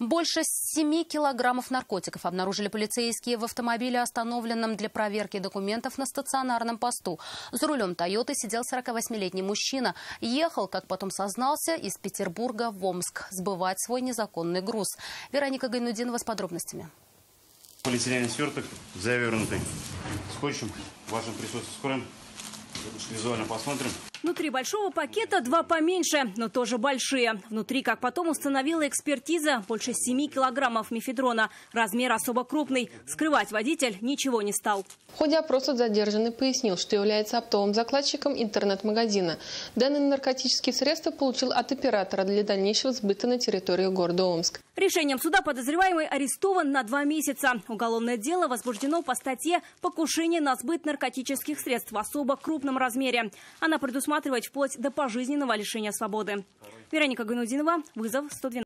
Больше 7 килограммов наркотиков обнаружили полицейские в автомобиле, остановленном для проверки документов на стационарном посту. За рулем «Тойоты» сидел 48-летний мужчина. Ехал, как потом сознался, из Петербурга в Омск сбывать свой незаконный груз. Вероника Гайнудинова с подробностями. Полиэтиленовый сверток, завернутый скотчем. В вашем присутствии скроем. Визуально посмотрим. Внутри большого пакета два поменьше, но тоже большие. Внутри, как потом установила экспертиза, больше 7 килограммов мефедрона. Размер особо крупный. Скрывать водитель ничего не стал. В ходе опроса задержанный пояснил, что является оптовым закладчиком интернет-магазина. Данные наркотические средства получил от оператора для дальнейшего сбыта на территории города Омск. Решением суда подозреваемый арестован на 2 месяца. Уголовное дело возбуждено по статье «Покушение на сбыт наркотических средств в особо крупном размере». Она предусматривает вплоть до пожизненного лишения свободы. Вероника Гайнудинова, вызов 112.